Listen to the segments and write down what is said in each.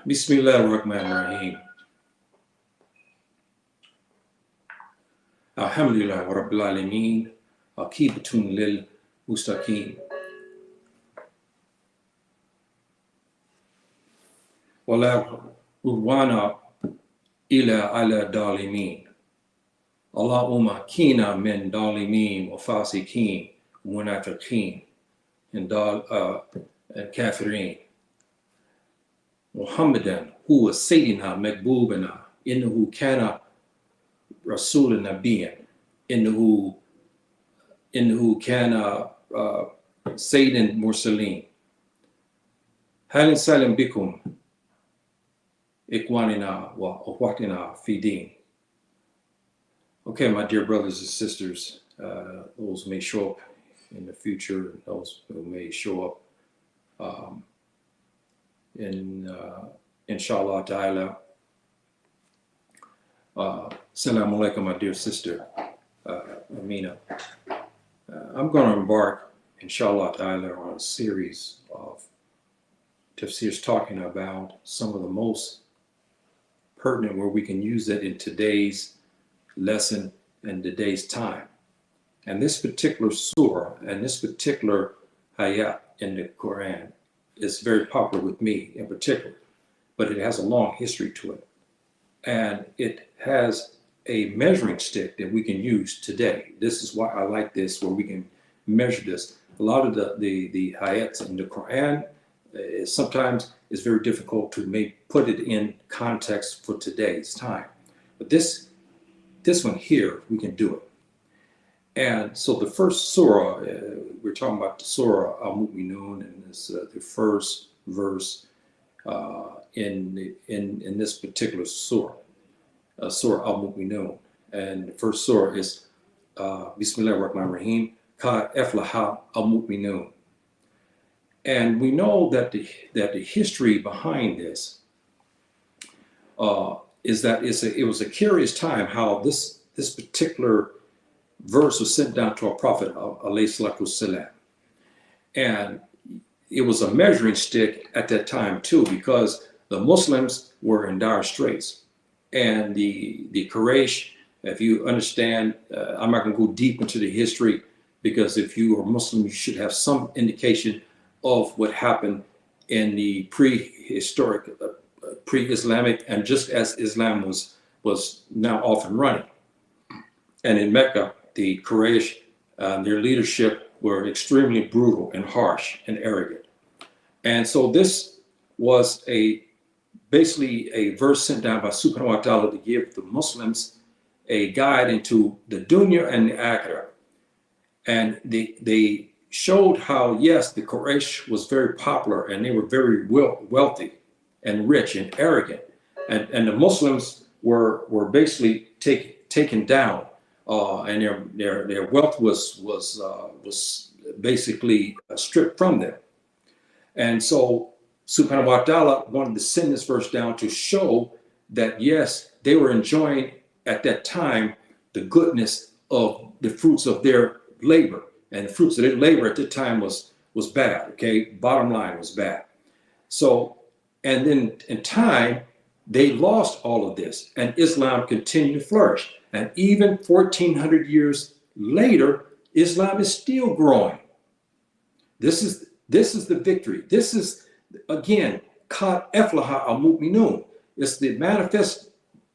Bismillah ar-Rahman ar-Rahim. Alhamdulillah wa Rabbil Alameen. Aqibatun lil mustaqim. Wala udwana ila ala dalimin. Allahumma kina min dalimin wa fasikin wa munafiqin and kafirin. Muhammadan huwa sayyidina makbubana innahu kana rasul nabiyyan innahu kana sayyidin mursalin. Halin salam bikum ikwanina wa ahwatina fi din. Okay, my dear brothers and sisters, those who may show up in the future, those who may show up inshallah ta'ala. Assalamu alaikum, my dear sister Amina. I'm going to embark, inshallah ta'ala, on a series of tafsirs talking about some of the most pertinent where we can use it in today's lesson and today's time. And this particular surah and this particular Hayat in the Quran is very popular with me in particular, but it has a long history to it. And it has a measuring stick that we can use today. This is why I like this, where we can measure this. A lot of the Hayats in the Quran sometimes is very difficult to put it in context for today's time. But this one here, we can do it. And so the first surah, we're talking about the surah Al-Mu'minun, and it's the first verse in this particular surah, surah Al-Mu'minun. And the first surah is Bismillah ar-Rahman ar-Rahim, افلح المؤمنون. And we know that the history behind this is that it was a curious time how this particular verse was sent down to our Prophet alayhi salatu wasalam. And it was a measuring stick at that time too, because the Muslims were in dire straits. And the Quraysh, if you understand, I'm not going to go deep into the history, because if you are Muslim, you should have some indication of what happened in the prehistoric, pre-Islamic, and just as Islam was now off and running. And in Mecca, the Quraysh, their leadership were extremely brutal and harsh and arrogant. And so this was basically a verse sent down by subhanahu wa ta'ala to give the Muslims a guide into the dunya and the akhirah. And they showed how, yes, the Quraysh was very popular and they were very wealthy and rich and arrogant. And the Muslims were basically taken down. And their wealth was basically stripped from them. And so subhanahu wa ta'ala wanted to send this verse down to show that, yes, they were enjoying at that time the goodness of the fruits of their labor. And the fruits of their labor at the time was bad, okay? Bottom line was bad. So, and then in time, they lost all of this, and Islam continued to flourish. And even 1400 years later, Islam is still growing. This is the victory. This is, again, افلح المؤمنون. It's the manifest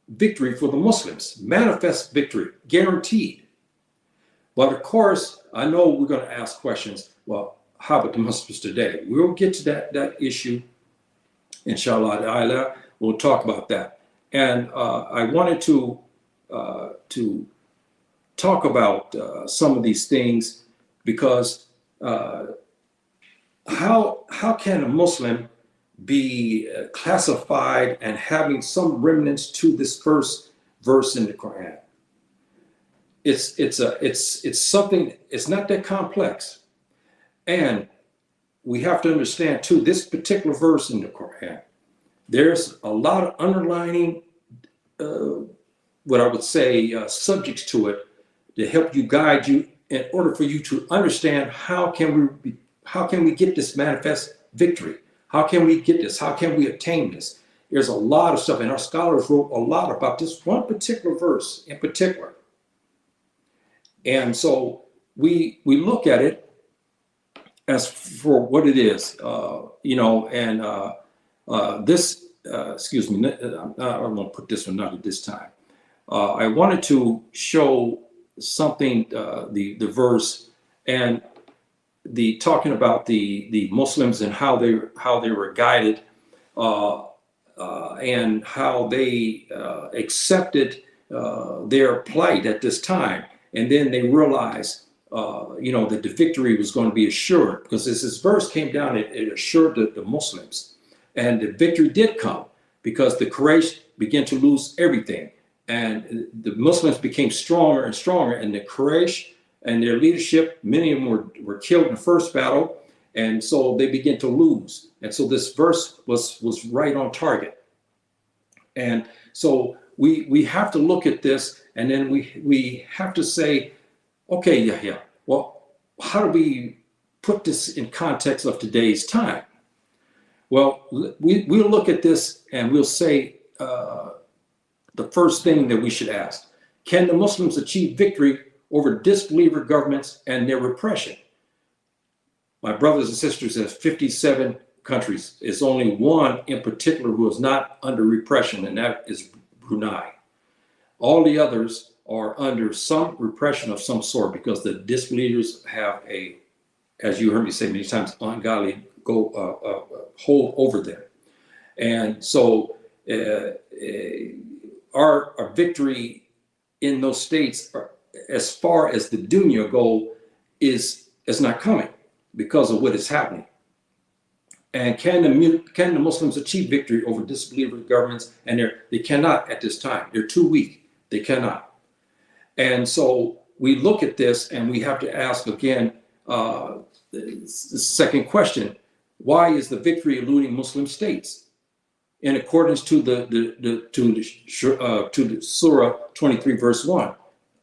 victory for the Muslims. Manifest victory, guaranteed. But of course, I know we're going to ask questions. Well, how about the Muslims today? We'll get to that issue, inshallah. We'll talk about that. And I wanted to talk about some of these things, because how can a Muslim be classified and having some remnants to this first verse in the Quran? It's something. It's not that complex, and we have to understand too, this particular verse in the Quran, there's a lot of underlining, what I would say, subjects to it to help you, guide you, in order for you to understand how can we get this manifest victory? How can we get this? How can we attain this? There's a lot of stuff, and our scholars wrote a lot about this one particular verse in particular. And so we look at it as for what it is, this, excuse me, I'm going to put this one out at this time. I wanted to show something, the verse, and the talking about the Muslims and how they were guided, and how they accepted their plight at this time, and then they realized, that the victory was going to be assured, because as this verse came down, it assured the Muslims, and the victory did come because the Quraysh began to lose everything, and the Muslims became stronger and stronger, and the Quraysh and their leadership, many of them were killed in the first battle, and so they began to lose. And so this verse was right on target. And so we have to look at this, and then we have to say, okay, yeah, well, how do we put this in context of today's time? Well, we'll look at this and we'll say the first thing that we should ask: can the Muslims achieve victory over disbeliever governments and their repression? My brothers and sisters, there's 57 countries. It's only one in particular who is not under repression, and that is Brunei. All the others are under some repression of some sort because the disbelievers have a, as you heard me say many times, ungodly hold over them. And so our victory in those states, as far as the Dunya goal, is not coming because of what is happening. And can the Muslims achieve victory over disbeliever governments? And they cannot at this time. They're too weak. They cannot. And so we look at this and we have to ask again the second question: why is the victory eluding Muslim states? In accordance to the Surah 23 verse 1,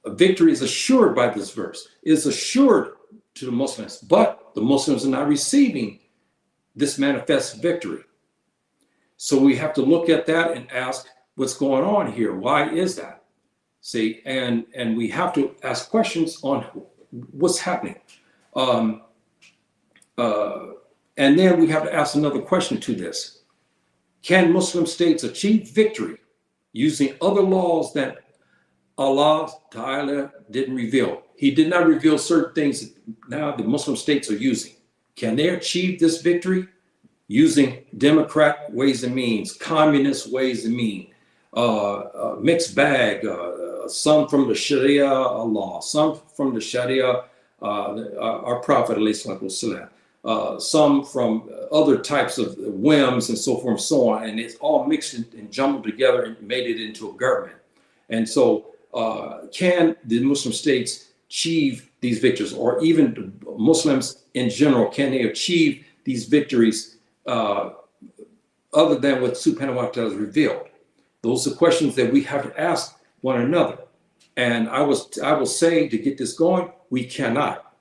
a victory is assured by this verse. It's assured to the Muslims, but the Muslims are not receiving this manifest victory. So we have to look at that and ask, what's going on here? Why is that? See, and we have to ask questions on what's happening. And then we have to ask another question to this: can Muslim states achieve victory using other laws that Allah, Ta'ala, didn't reveal? He did not reveal certain things that now the Muslim states are using. Can they achieve this victory using democratic ways and means, communist ways and means, mixed bag, some from the Sharia law, some from the Sharia, our Prophet, some from other types of whims and so forth and so on, and it's all mixed and jumbled together and made it into a government. And so can the Muslim states achieve these victories, or even Muslims in general, can they achieve these victories other than what Subhanahu wa Ta'ala has revealed? Those are questions that we have to ask one another. And I will say, to get this going, we cannot.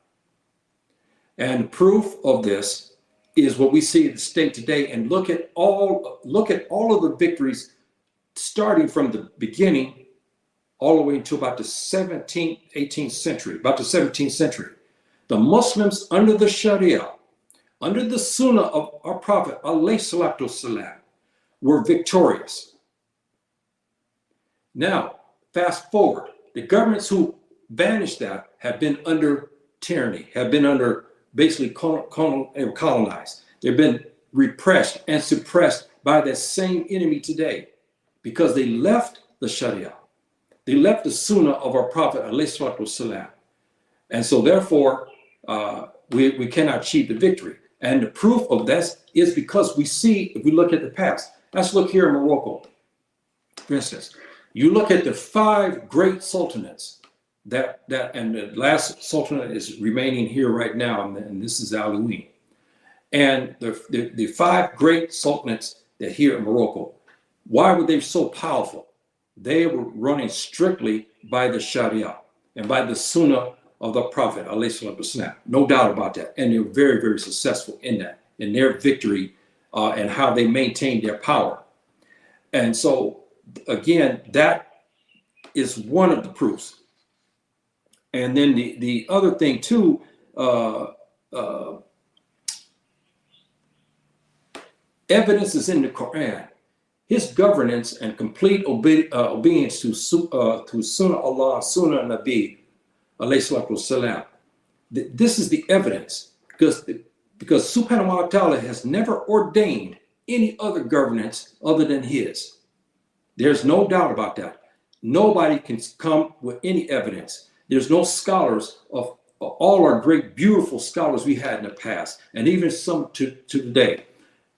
And proof of this is what we see in the state today. And look at all of the victories, starting from the beginning all the way until about the 17th, 18th century, about the 17th century. The Muslims under the Sharia, under the Sunnah of our Prophet, ﷺ, were victorious. Now, fast forward, the governments who banished that have been under tyranny, have been under basically colonized. They've been repressed and suppressed by that same enemy today because they left the Sharia. They left the Sunnah of our Prophet, ﷺ. And so therefore, we cannot achieve the victory. And the proof of this is because we see, if we look at the past, let's look here in Morocco. For instance, you look at the 5 great sultanates and the last sultanate is remaining here right now, and this is Alauin. And the 5 great sultanates that here in Morocco, why were they so powerful? They were running strictly by the Sharia and by the Sunnah of the Prophet, ﷺ. No doubt about that. And they were very, very successful in that, in their victory and how they maintained their power. And so, again, that is one of the proofs. And then the other thing too, evidence is in the Quran. His governance and complete obedience to Sunnah Allah, Sunnah Nabi, alayhi salatu wasalam. This is the evidence, because Subhanahu wa Ta'ala has never ordained any other governance other than his. There's no doubt about that. Nobody can come with any evidence. There's no scholars of all our great, beautiful scholars we had in the past, and even some to today,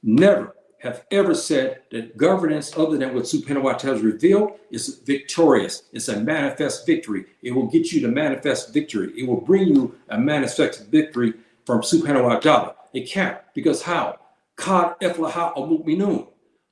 never have ever said that governance other than what Subhanahu wa Ta'ala has revealed is victorious. It's a manifest victory. It will get you to manifest victory. It will bring you a manifest victory from Subhanahu wa Ta'ala. It can't, because how? افلح المؤمنون.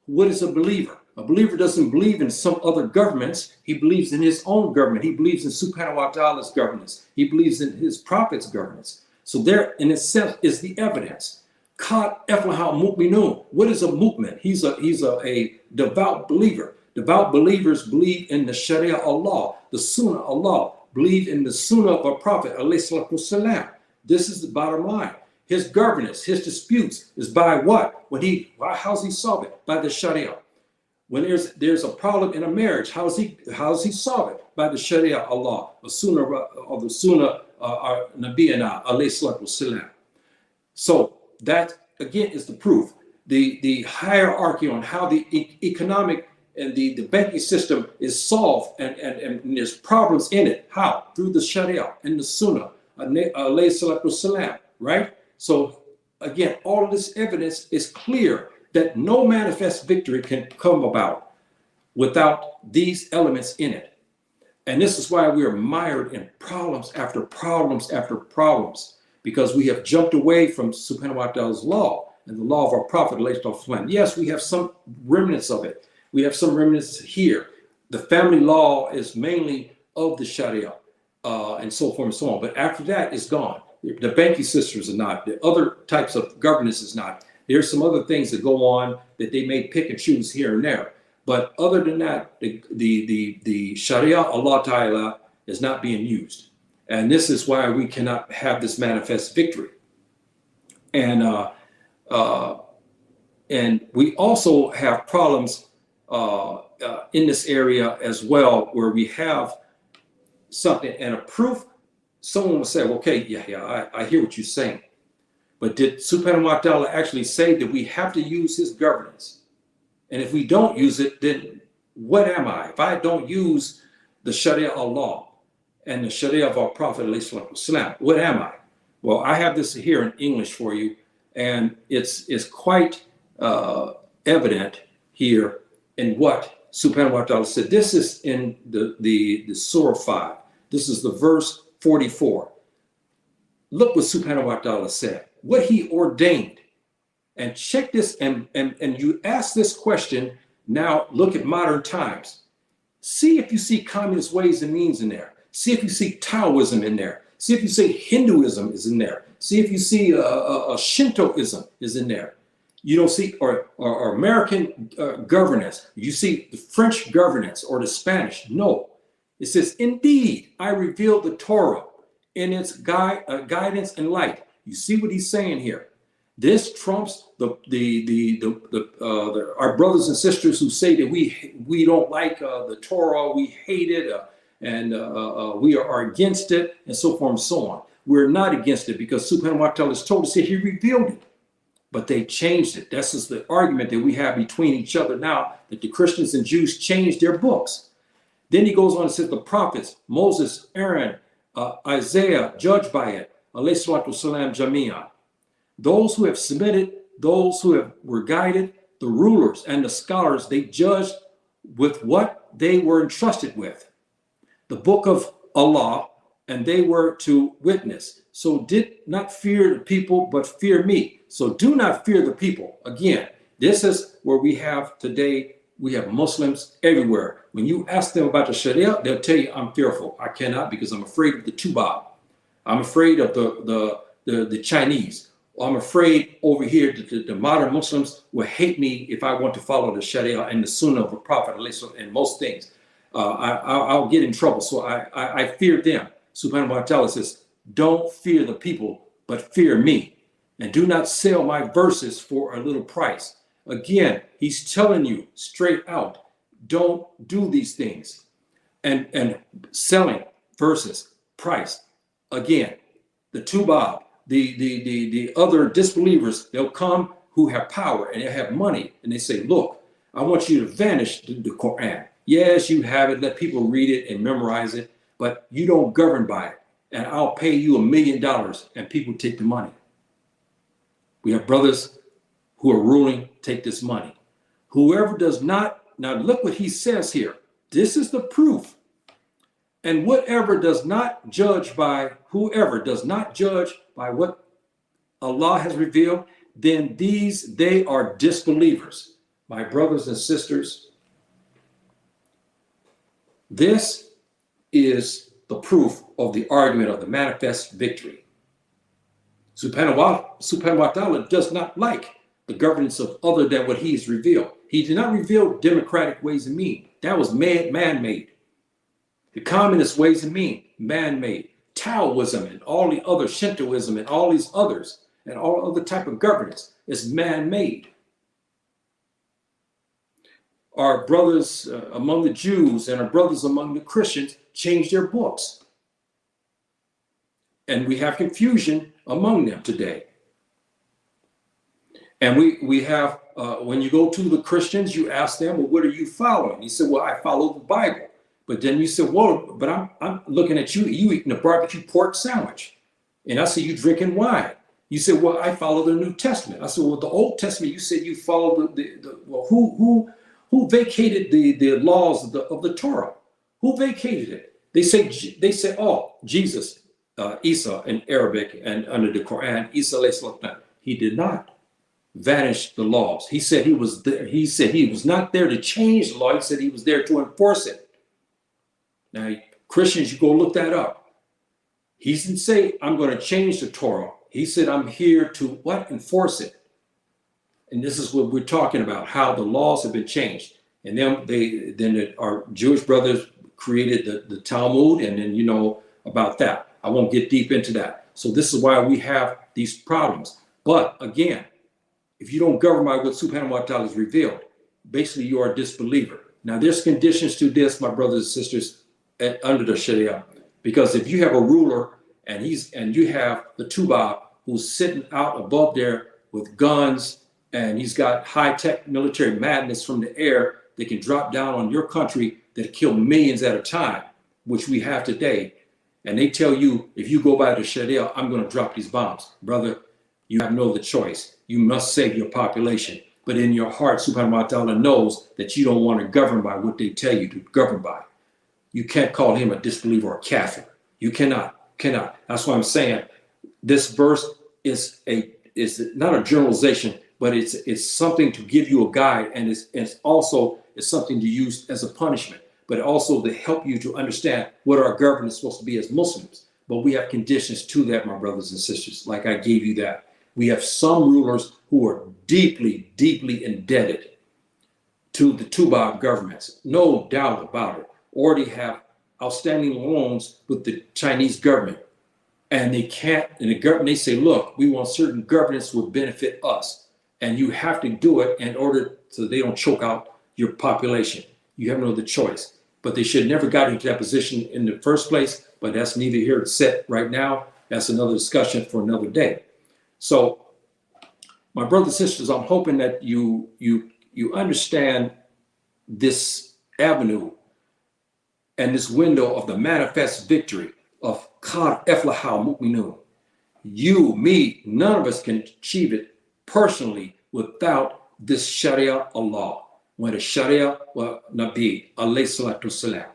What is a believer? A believer doesn't believe in some other governments. He believes in his own government. He believes in Subhanahu wa Ta'ala's governance. He believes in his prophet's governance. So there, in a sense, is the evidence. افلح المؤمنون. What is a mu'min? He's a devout believer. Devout believers believe in the Sharia Allah, the Sunnah Allah, believe in the Sunnah of our Prophet, alayhi salatu wasalam. This is the bottom line. His governance, his disputes is by what? How's he solve it? By the Sharia. When there's a problem in a marriage, how's he solve it? By the Sharia Allah, the Sunnah of the Sunnah Nabiyana alayhi salatu wasalam. So that again is the proof. The hierarchy on how the economic and the banking system is solved, and there's problems in it. How? Through the Sharia and the Sunnah alayhi salatu wasalam, right? So again, all of this evidence is clear that no manifest victory can come about without these elements in it. And this is why we are mired in problems after problems after problems, because we have jumped away from Subhanahu wa Ta'ala's law and the law of our Prophet. Yes, we have some remnants of it. We have some remnants here. The family law is mainly of the Sharia and so forth and so on. But after that, it's gone. The banking systems are not. The other types of governance is not. There's some other things that go on that they may pick and choose here and there. But other than that, the Sharia Allah Ta'ala is not being used. And this is why we cannot have this manifest victory. And we also have problems in this area as well, where we have something and a proof. Someone will say, okay, yeah, I hear what you're saying. But did Subhanahu wa Ta'ala actually say that we have to use his governance? And if we don't use it, then what am I? If I don't use the Sharia Allah and the Sharia of our Prophet, what am I? Well, I have this here in English for you, and it's quite evident here in what Subhanahu wa Ta'ala said. This is in the Surah 5. This is the verse 44. Look what Subhanahu wa Ta'ala said, what he ordained. And check this, and you ask this question, now look at modern times. See if you see communist ways and means in there. See if you see Taoism in there. See if you see Hinduism is in there. See if you see Shintoism is in there. You don't see, or American governance. You see the French governance or the Spanish. No. It says, indeed, I revealed the Torah in its guidance and light. You see what he's saying here. This trumps our brothers and sisters who say that we don't like the Torah, we hate it, and we are against it, and so forth and so on. We're not against it because Subhanahu wa Ta'ala has told us that he revealed it. But they changed it. This is the argument that we have between each other now, that the Christians and Jews changed their books. Then he goes on and says the prophets, Moses, Aaron, Isaiah, judged by it, alayhi salatu wasalam jamia. Those who have submitted, those who were guided, the rulers and the scholars, they judged with what they were entrusted with. The book of Allah, and they were to witness. So did not fear the people, but fear me. So do not fear the people. Again, this is where we have today, we have Muslims everywhere. When you ask them about the Sharia, they'll tell you, I'm fearful. I cannot because I'm afraid of the Tubab. I'm afraid of the Chinese, I'm afraid over here that the modern Muslims will hate me if I want to follow the Sharia and the Sunnah of the Prophet and most things. I'll get in trouble. So I fear them. Subhanahu wa ta'ala says, don't fear the people, but fear me. And do not sell my verses for a little price. Again, he's telling you straight out, don't do these things. And selling verses, price. Again, the Tubab, the other disbelievers, they'll come who have power and they have money. And they say, look, I want you to vanish the Quran. Yes, you have it. Let people read it and memorize it. But you don't govern by it. And I'll pay you $1 million. And people take the money. We have brothers who are ruling, take this money. Whoever does not, now look what he says here. This is the proof. And whoever does not judge by what Allah has revealed, then they are disbelievers. My brothers and sisters, this is the proof of the argument of the manifest victory. Subhanahu wa ta'ala does not like the governance of other than what he's revealed. He did not reveal democratic ways and means. That was man-made. The communist ways and means, man-made. Taoism and all the other Shintoism and all these others and all other type of governance is man-made. Our brothers among the Jews and our brothers among the Christians changed their books. And we have confusion among them today. And we have, when you go to the Christians, you ask them, well, what are you following? He said, well, I follow the Bible. But then you said, well, but I'm looking at you eating a barbecue pork sandwich. And I see you drinking wine. You said, well, I follow the New Testament. I said, well, the Old Testament, you said you follow well, who vacated the laws of the Torah? Who vacated it? They say, oh, Jesus, Isa in Arabic and under the Quran, Isa, he did not vanish the laws. He said he was there. He said he was not there to change the law. He said he was there to enforce it. Now, Christians, you go look that up. He didn't say, I'm going to change the Torah. He said, I'm here to what? Enforce it. And this is what we're talking about, how the laws have been changed. And then our Jewish brothers created the Talmud, and then you know about that. I won't get deep into that. So this is why we have these problems. But again, if you don't govern by what Subhanahu wa ta'ala has revealed, basically you are a disbeliever. Now there's conditions to this, my brothers and sisters, under the Sharia. Because if you have a ruler and you have the Tubab who's sitting out above there with guns and he's got high-tech military madness from the air that can drop down on your country that kill millions at a time, which we have today. And they tell you, if you go by the Sharia, I'm going to drop these bombs. Brother, you have no other choice. You must save your population. But in your heart, Subhanahu wa ta'ala knows that you don't want to govern by what they tell you to govern by. You can't call him a disbeliever or a kafir. You cannot. That's why I'm saying this verse is not a generalization, but it's something to give you a guide, and it's also something to use as a punishment, but also to help you to understand what our government is supposed to be as Muslims. But we have conditions to that, my brothers and sisters, like I gave you that. We have some rulers who are deeply, deeply indebted to the Tubab governments, no doubt about it. Already have outstanding loans with the Chinese government. And they can't, and the government, they say, look, we want certain governance would benefit us. And you have to do it in order so they don't choke out your population. You have no other choice. But they should never got into that position in the first place. But that's neither here nor set right now. That's another discussion for another day. So, my brothers and sisters, I'm hoping that you understand this avenue and this window of the manifest victory of افلح المؤمنون. You, me, none of us can achieve it personally without this Sharia Allah. When the Sharia wa Nabi alayhi salatu salam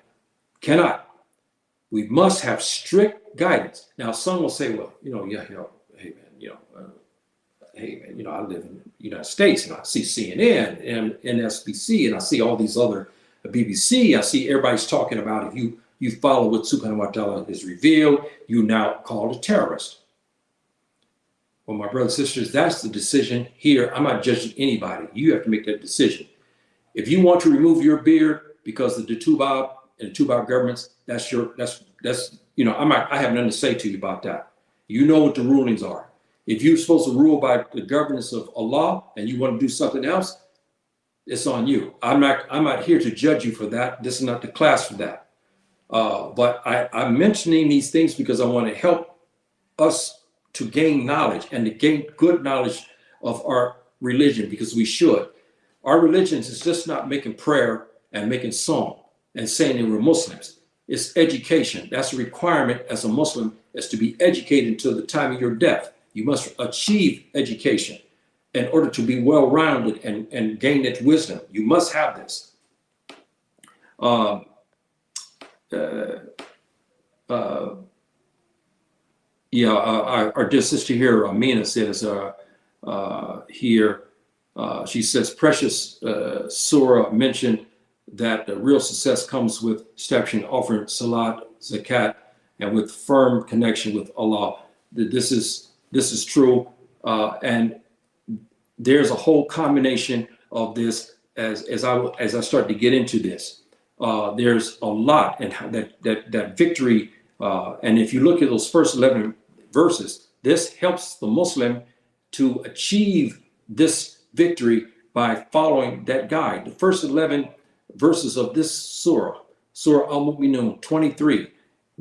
cannot. We must have strict guidance. Now, some will say, well, hey man, I live in the United States and I see CNN and NSBC and I see all these other BBC. I see everybody's talking about if you follow what Subhanahu wa ta'ala is revealed, you now called a terrorist. Well, my brothers and sisters, that's the decision here. I'm not judging anybody. You have to make that decision. If you want to remove your beard because of the Tubab and the Tubab governments, that's you know, I have nothing to say to you about that. You know what the rulings are. If you're supposed to rule by the governance of Allah and you want to do something else, it's on you. I'm not here to judge you for that. This is not the class for that. But I'm mentioning these things because I want to help us to gain knowledge and to gain good knowledge of our religion, because we should. Our religion is just not making prayer and making song and saying that we're Muslims. It's education. That's a requirement as a Muslim, is to be educated until the time of your death. You must achieve education in order to be well-rounded and gain that wisdom. You must have this. Our dear sister here, Amina, says here, she says, precious surah mentioned that the real success comes with establishing, offering salat, zakat, and with firm connection with Allah. This is true, and there's a whole combination of this as I start to get into this. There's a lot, and that victory. And if you look at those first 11 verses, this helps the Muslim to achieve this victory by following that guide. The first 11 verses of this surah, Surah Al-Mu'minun 23,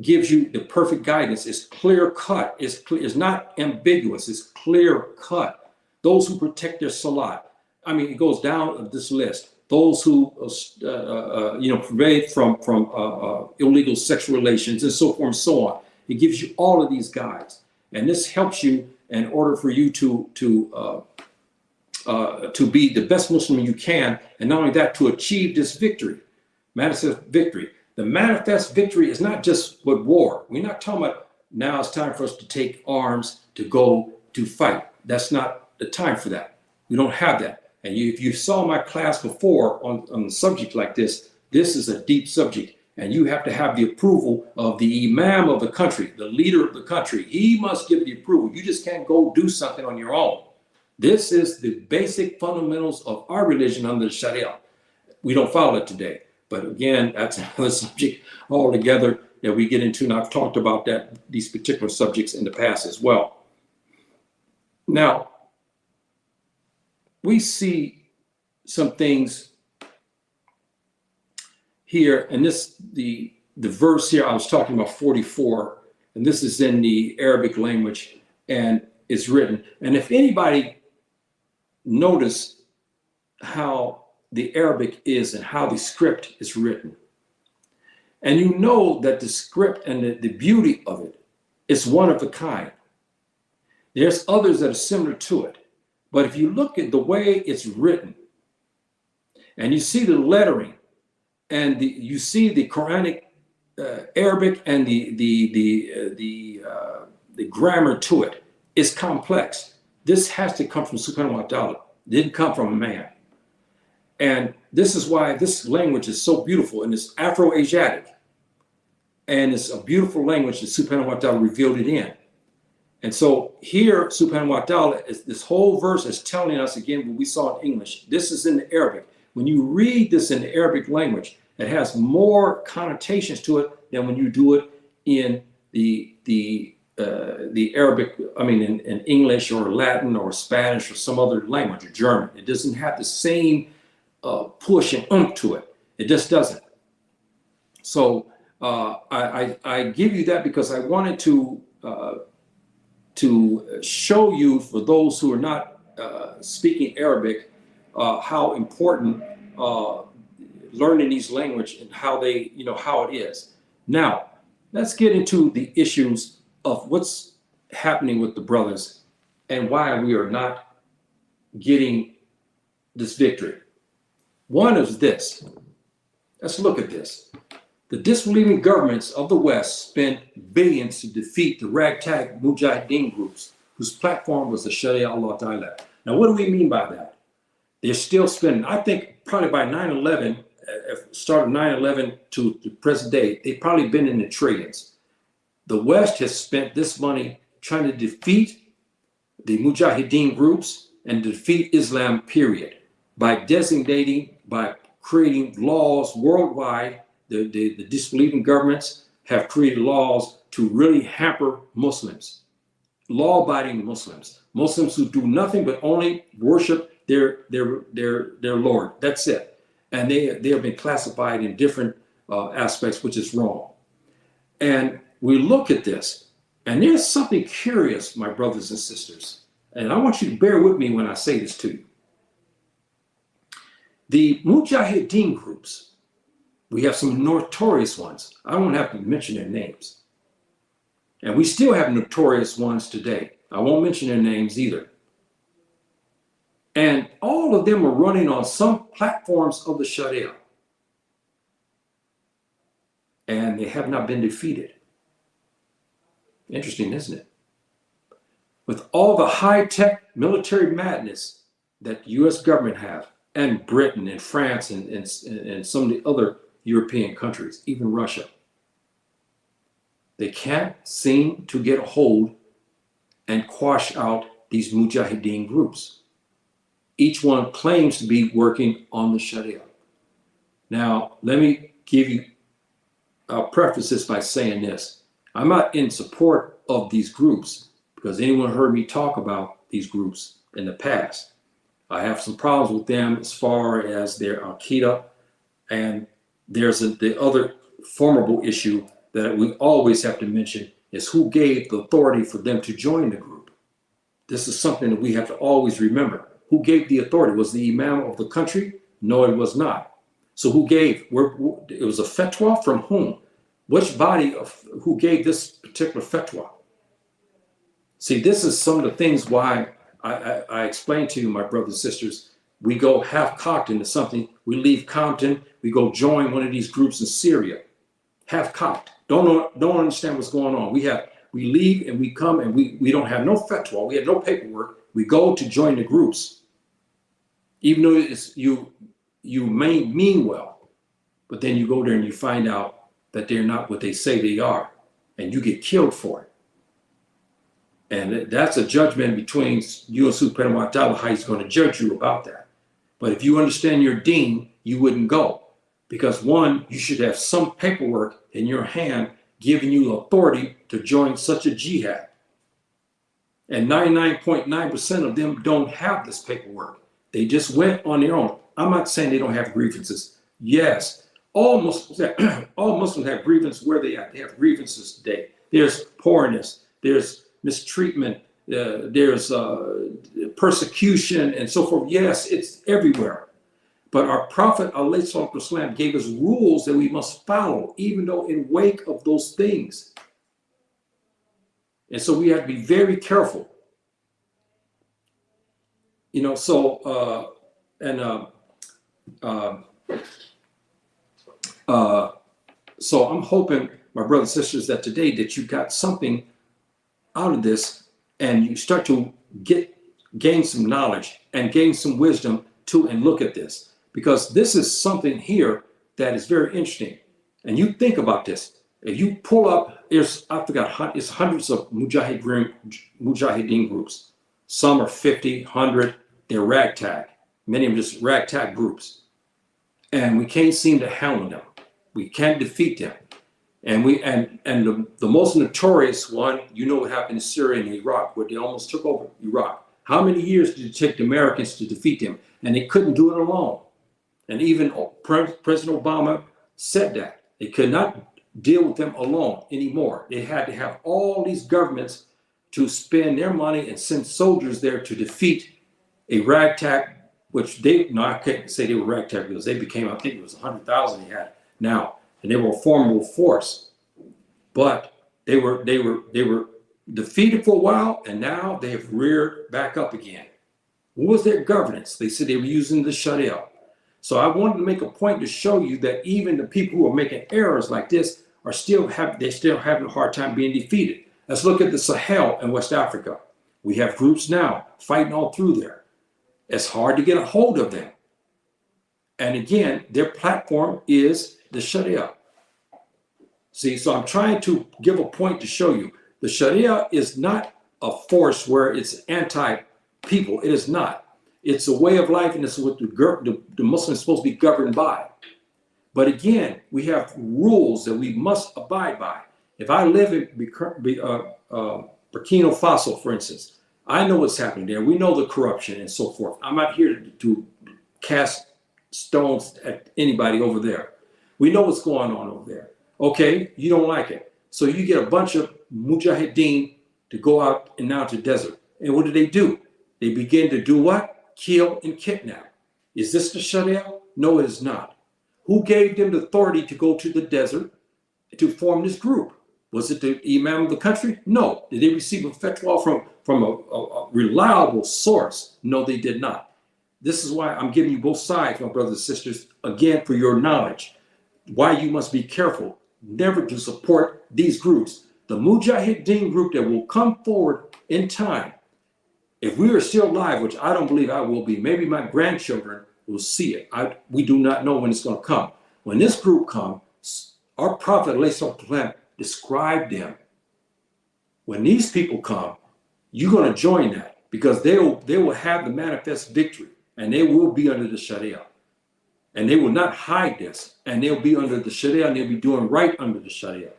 gives you the perfect guidance. It's clear cut. It's not ambiguous. It's clear cut. Those who protect their salat. I mean, it goes down this list. Those who pervade from illegal sexual relations and so forth and so on. It gives you all of these guides, and this helps you in order for you to be the best Muslim you can, and not only that, to achieve this victory, manifest victory. The manifest victory is not just with war. We're not talking about now it's time for us to take arms to go to fight. That's not the time for that. We don't have that. And if you saw my class before on a subject like this, this is a deep subject, and you have to have the approval of the imam of the country, the leader of the country. He must give the approval. You just can't go do something on your own. This is the basic fundamentals of our religion under the Sharia. We don't follow it today. But again, that's another subject altogether that we get into, and I've talked about these particular subjects in the past as well. Now, we see some things here, and the verse here I was talking about, 44, and this is in the Arabic language, and it's written. And if anybody notice how the Arabic is and how the script is written, and you know that the script and the beauty of it is one of a kind. There's others that are similar to it. But if you look at the way it's written, and you see the lettering, and you see the Quranic Arabic and the grammar to it, it's complex. This has to come from Subhanahu wa Ta'ala. It didn't come from a man. And this is why this language is so beautiful, and it's Afro-Asiatic. And it's a beautiful language that Subhanahu wa Ta'ala revealed it in. And so here, Subhanahu wa Ta'ala, this whole verse is telling us again what we saw in English. This is in the Arabic. When you read this in the Arabic language, it has more connotations to it than when you do it in the Arabic, in English or Latin or Spanish or some other language, or German. It doesn't have the same push and oomph to it. It just doesn't. So I give you that because I wanted to show you, for those who are not speaking Arabic, how important learning these language and how they, how it is. Now, let's get into the issues of what's happening with the brothers and why we are not getting this victory. One is this. Let's look at this. The disbelieving governments of the West spent billions to defeat the ragtag Mujahideen Groups, whose platform was the Sharia Allah Ta'ala. Now, what do we mean by that? They're still spending, I think probably by 9/11, start of 9/11 to the present day, they've probably been in the trillions. The West has spent this money trying to defeat the Mujahideen Groups and defeat Islam, period, by designating, by creating laws worldwide. The disbelieving governments have created laws to really hamper Muslims, law-abiding Muslims, Muslims who do nothing but only worship their Lord. That's it. And they have been classified in different aspects, which is wrong. And we look at this, and there's something curious, my brothers and sisters, and I want you to bear with me when I say this to you. The Mujahideen Groups, we have some notorious ones. I won't have to mention their names. And we still have notorious ones today. I won't mention their names either. And all of them are running on some platforms of the Sharia. And they have not been defeated. Interesting, isn't it? With all the high-tech military madness that the U.S. government have, and Britain and France and some of the other European countries, even Russia, they can't seem to get a hold and quash out these Mujahideen groups. Each one claims to be working on the Sharia. Now, let me give you, I'll preface this by saying this. I'm not in support of these groups because anyone heard me talk about these groups in the past. I have some problems with them as far as their Al-Qaeda, and there's the other formidable issue that we always have to mention is who gave the authority for them to join the group. This is something that we have to always remember. Who gave the authority? Was the imam of the country? No, it was not. So who gave? It was a fatwa from whom? Which body who gave this particular fatwa? See, this is some of the things why I explained to you, my brothers and sisters, we go half-cocked into something. We leave Compton, we go join one of these groups in Syria. Half-cocked. Don't understand what's going on. We leave and we come and we don't have no fatwa, we have no paperwork. We go to join the groups. Even though you may mean well, but then you go there and you find out that they're not what they say they are, and you get killed for it. And that's a judgment between you and Subhanahu wa Ta'ala, how he's going to judge you about that. But if you understand your deen, you wouldn't go. Because one, you should have some paperwork in your hand giving you authority to join such a jihad. And 99.9% of them don't have this paperwork. They just went on their own. I'm not saying they don't have grievances. Yes, all Muslims have grievances where they at. They have grievances today. There's poorness, there's mistreatment, there's persecution and so forth. Yes, it's everywhere. But our Prophet ﷺ gave us rules that we must follow, even though in wake of those things. And so we have to be very careful. You know, so so I'm hoping, my brothers and sisters, that today that you got something out of this and you start to gain some knowledge and gain some wisdom too, and look at this, because this is something here that is very interesting. And you think about this. If you pull up, it's hundreds of Mujahideen groups. Some are 50, 100, they're ragtag. Many of them just ragtag groups. And we can't seem to handle them. We can't defeat them. And the most notorious one, you know what happened in Syria and Iraq, where they almost took over Iraq. How many years did it take the Americans to defeat them? And they couldn't do it alone. And even President Obama said that. They could not deal with them alone anymore. They had to have all these governments to spend their money and send soldiers there to defeat a ragtag, which I can't say they were ragtag because they became, I think it was 100,000 they had now. And they were a formidable force, but they were defeated for a while, and now they have reared back up again. What was their governance? They said they were using the Sharia. So I wanted to make a point to show you that even the people who are making errors like this are still having a hard time being defeated. Let's look at the Sahel in West Africa. We have groups now fighting all through there. It's hard to get a hold of them. And again, their platform is the Sharia. See, so I'm trying to give a point to show you the Sharia is not a force where it's anti-people. It is not. It's a way of life, and it's what the Muslims are supposed to be governed by. But again, we have rules that we must abide by. If I live in Burkina Faso, for instance, I know what's happening there. We know the corruption and so forth. I'm not here to cast stones at anybody over there. We know what's going on over there. Okay, you don't like it. So you get a bunch of Mujahideen to go out and now to the desert. And what do? They begin to do what? Kill and kidnap. Is this the Sharia? No, it is not. Who gave them the authority to go to the desert to form this group? Was it the imam of the country? No. Did they receive a fatwa from a reliable source? No, they did not. This is why I'm giving you both sides, my brothers and sisters, again, for your knowledge. Why you must be careful never to support these groups. The Mujahideen group that will come forward in time, if we are still alive, which I don't believe I will be, maybe my grandchildren will see it. We do not know when it's going to come. When this group comes, our Prophet ﷺ described them. When these people come, you're going to join that, because they will have the manifest victory, and they will be under the Sharia. And they will not hide this, and they'll be under the Sharia, and they'll be doing right under the Sharia.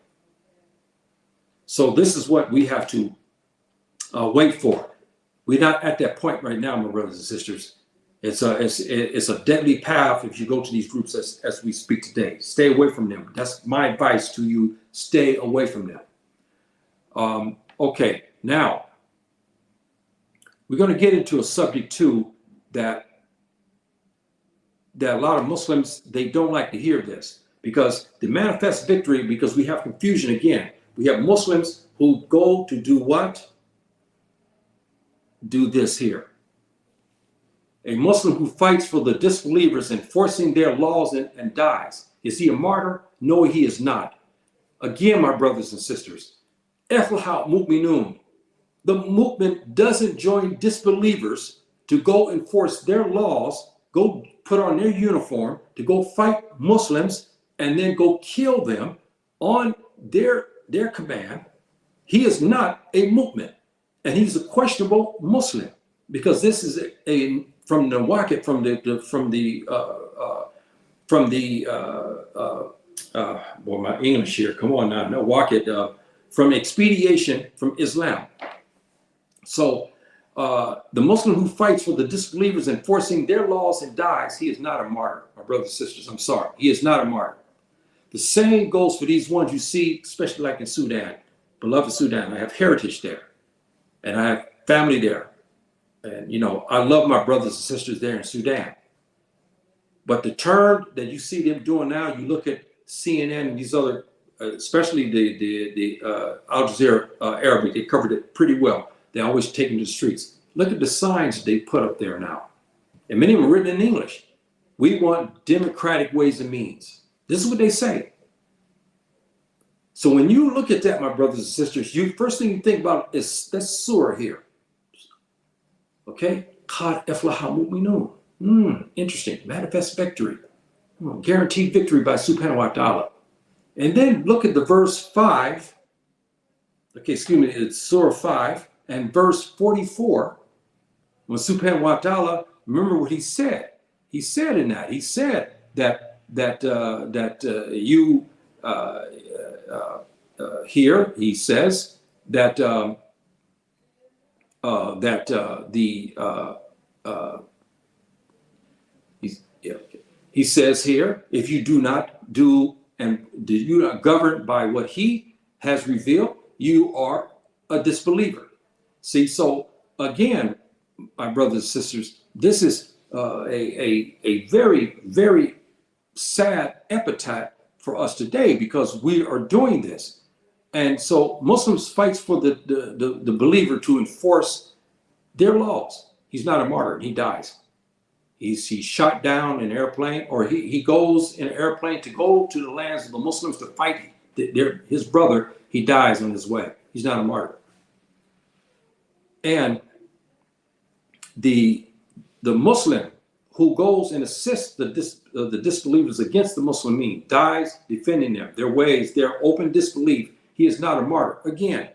So this is what we have to wait for. We're not at that point right now, my brothers and sisters. It's a deadly path if you go to these groups as we speak today. Stay away from them. That's my advice to you. Stay away from them. Okay, now we're going to get into a subject too that a lot of Muslims, they don't like to hear this, because the manifest victory, because we have confusion again. We have Muslims who go to do what? Do this here. A Muslim who fights for the disbelievers, enforcing their laws and dies. Is he a martyr? No, he is not. Again, my brothers and sisters, افلح المؤمنون. The movement doesn't join disbelievers to go enforce their laws, go put on their uniform, to go fight Muslims and then go kill them on their command. He is not a movement, and he's a questionable Muslim, because this is from the waqit, well, my English here, come on now, no waqit, from expedition from Islam. So the Muslim who fights for the disbelievers, enforcing their laws and dies, he is not a martyr, my brothers and sisters. I'm sorry, he is not a martyr. The same goes for these ones you see, especially like in Sudan, beloved Sudan. I have heritage there, and I have family there. And, you know, I love my brothers and sisters there in Sudan. But the turn that you see them doing now, you look at CNN and these other, especially the Al Jazeera Arabic, they covered it pretty well. They always take them to the streets. Look at the signs they put up there now. And many of them are written in English. We want democratic ways and means. This is what they say. So when you look at that, my brothers and sisters, first thing you think about is that surah here. Okay? قَدْ افلح المؤمنون. Interesting. Manifest victory. Guaranteed victory by subhanahu wa ta'ala. And then look at the verse 5. Okay, excuse me, it's surah 5 and verse 44. When subhanahu wa ta'ala, remember what he said. He said in that, he said that you here he says that he says here, if you do not do and do you not govern by what he has revealed, you are a disbeliever. See, so again, my brothers and sisters, this is a very, very sad epitaph for us today, because we are doing this. And so Muslims fights for the believer to enforce their laws. He's not a martyr, he dies. He's shot down in an airplane, or he goes in an airplane to go to the lands of the Muslims to fight his brother. He dies on his way. He's not a martyr. And the Muslim who goes and assists the disbelievers against the Muslimin, dies defending them, their ways, their open disbelief, he is not a martyr. Again,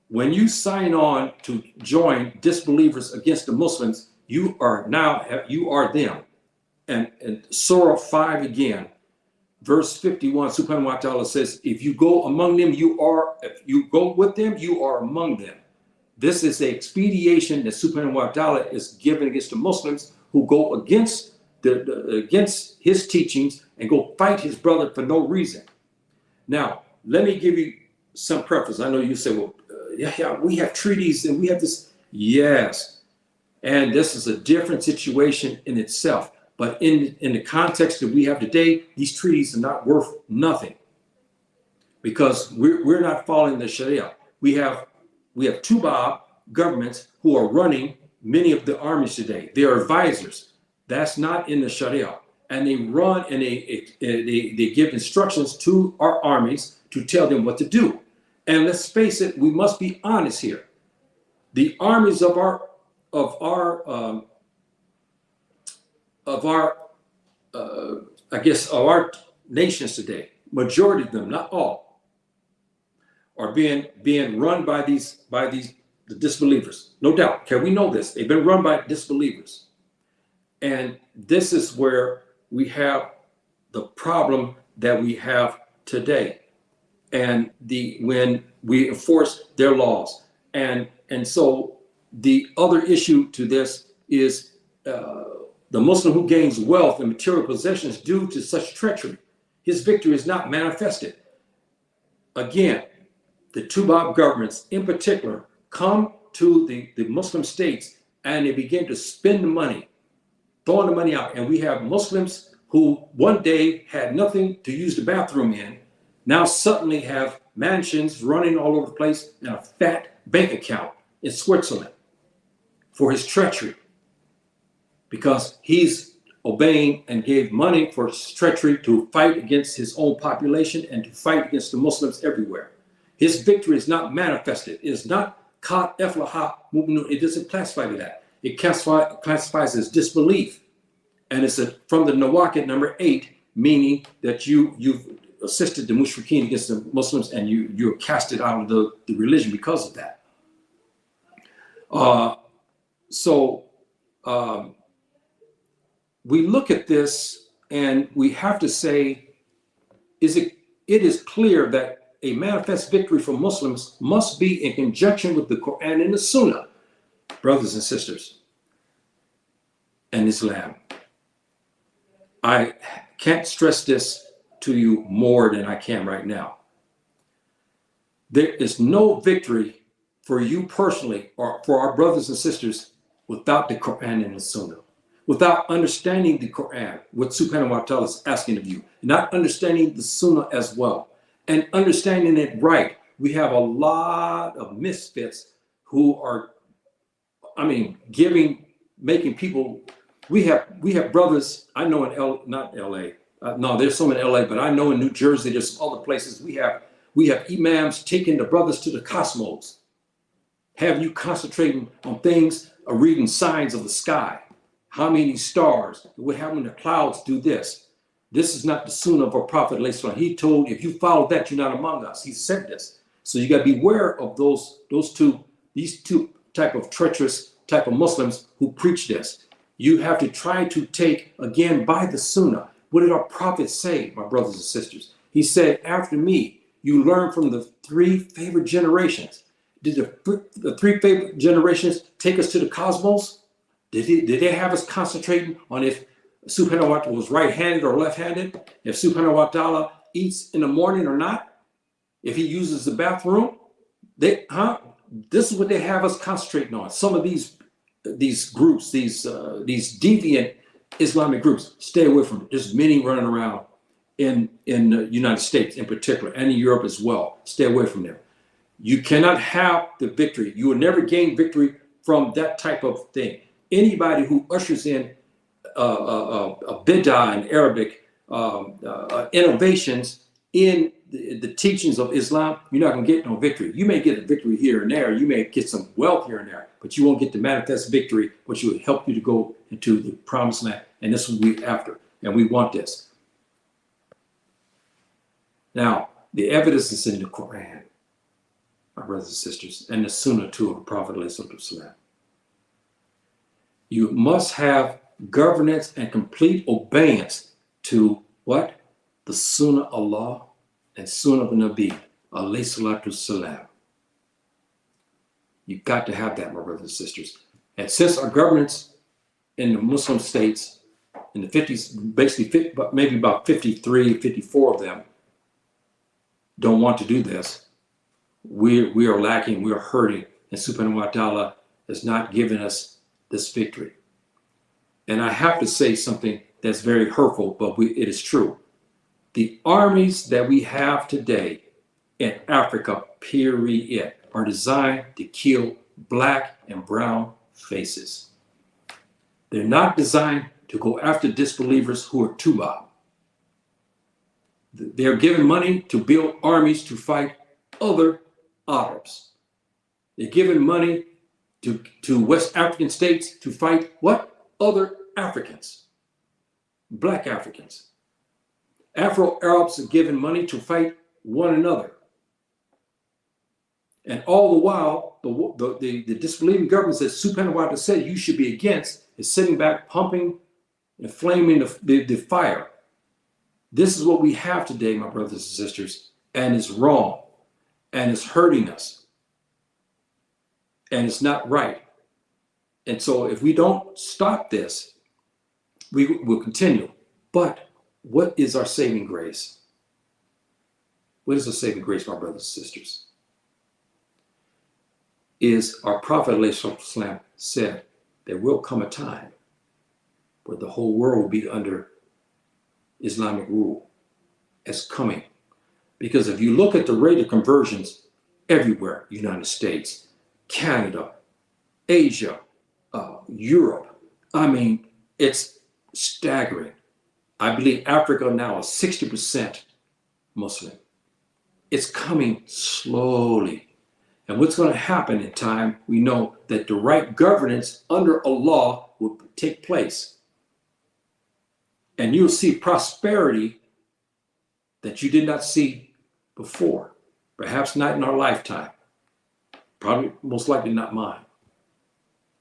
when you sign on to join disbelievers against the Muslims, you are them. And Surah 5 again, verse 51, subhanahu wa ta'ala says, if you go among them, if you go with them, you are among them. This is the expedition that subhanahu wa ta'ala is given against the Muslims who go against against his teachings and go fight his brother for no reason. Now, let me give you some preface. I know you say, well, yeah, we have treaties and we have this. Yes. And this is a different situation in itself. But in the context that we have today, these treaties are not worth nothing because we're not following the Sharia. We have two Bab governments who are running many of the armies today. They are advisors. That's not in the Sharia. And they run and they give instructions to our armies to tell them what to do. And let's face it, we must be honest here. The armies of our nations today, majority of them, not all, are being run by the disbelievers. No doubt. Okay, we know this. They've been run by disbelievers. And this is where we have the problem that we have today. And when we enforce their laws. And so the other issue to this is the Muslim who gains wealth and material possessions due to such treachery. His victory is not manifested. Again, the two Bab governments in particular come to the Muslim states and they begin to spend the money, throwing the money out. And we have Muslims who one day had nothing to use the bathroom in, now suddenly have mansions running all over the place and a fat bank account in Switzerland for his treachery. Because he's obeying and gave money for his treachery to fight against his own population and to fight against the Muslims everywhere. His victory is not manifested. It is not افلح المؤمنون. It doesn't classify to that. It classifies as disbelief. And it's from the Nawaqid number 8, meaning that you've assisted the Mushrikeen against the Muslims and you're casted out of the religion because of that. We look at this and we have to say, it is clear that a manifest victory for Muslims must be in conjunction with the Quran and the Sunnah, brothers and sisters, and Islam. I can't stress this to you more than I can right now. There is no victory for you personally or for our brothers and sisters without the Quran and the Sunnah. Without understanding the Quran, what subhanahu wa ta'ala is asking of you, not understanding the Sunnah as well, and understanding it right. We have a lot of misfits who are, making people, we have brothers, I know in not LA, no, there's some in LA, but I know in New Jersey, there's some other places, we have imams taking the brothers to the cosmos, have you concentrating on things, reading signs of the sky. How many stars? What happened when the clouds do this? This is not the sunnah of our Prophet. He told, if you follow that, you're not among us. He said this. So you got to be aware of these two type of treacherous type of Muslims who preach this. You have to try to take, again, by the sunnah. What did our Prophet say, my brothers and sisters? He said, after me, you learn from the three favorite generations. Did the three favorite generations take us to the cosmos? Did they have us concentrating on if subhanahu wa ta'ala was right-handed or left-handed? If subhanahu wa ta'ala eats in the morning or not? If he uses the bathroom? This is what they have us concentrating on. Some of these groups, these deviant Islamic groups, stay away from it. There's many running around in the United States in particular, and in Europe as well. Stay away from them. You cannot have the victory. You will never gain victory from that type of thing. Anybody who ushers in a bid'ah in Arabic, innovations in the teachings of Islam, you're not going to get no victory. You may get a victory here and there. You may get some wealth here and there, but you won't get the manifest victory, which will help you to go into the promised land. And this is what we're after. And we want this. Now, the evidence is in the Quran. my brothers and sisters, and the Sunnah too of the Prophet ﷺ. You must have governance and complete obedience to what? The Sunnah of Allah and Sunnah of the Nabi, alayhi salatu salam. You've got to have that, my brothers and sisters. And since our governments in the Muslim states, in the 50s, basically maybe about 53, 54 of them don't want to do this, we are lacking, we are hurting, and subhanahu wa ta'ala has not given us this victory. And I have to say something that's very hurtful, but it is true. The armies that we have today in Africa, period, are designed to kill black and brown faces. They're not designed to go after disbelievers who are tuba. They're given money to build armies to fight other Arabs. They're given money to West African states to fight what? Other Africans, black Africans. Afro-Arabs are given money to fight one another. And all the while, the disbelieving governments that subhanahu wa ta'ala said you should be against is sitting back, pumping and flaming the fire. This is what we have today, my brothers and sisters, and it's wrong, and it's hurting us, and it's not right. And so if we don't stop this, we will continue. But what is our saving grace? What is the saving grace, my brothers and sisters? Is our Prophet ﷺ said there will come a time where the whole world will be under Islamic rule. It's coming. Because if you look at the rate of conversions everywhere, United States, Canada, Asia, Europe, I mean, it's staggering. I believe Africa now is 60% Muslim. It's coming slowly. And what's going to happen in time, we know that the right governance under Allah will take place. And you'll see prosperity that you did not see before. Perhaps not in our lifetime. Probably, most likely not mine.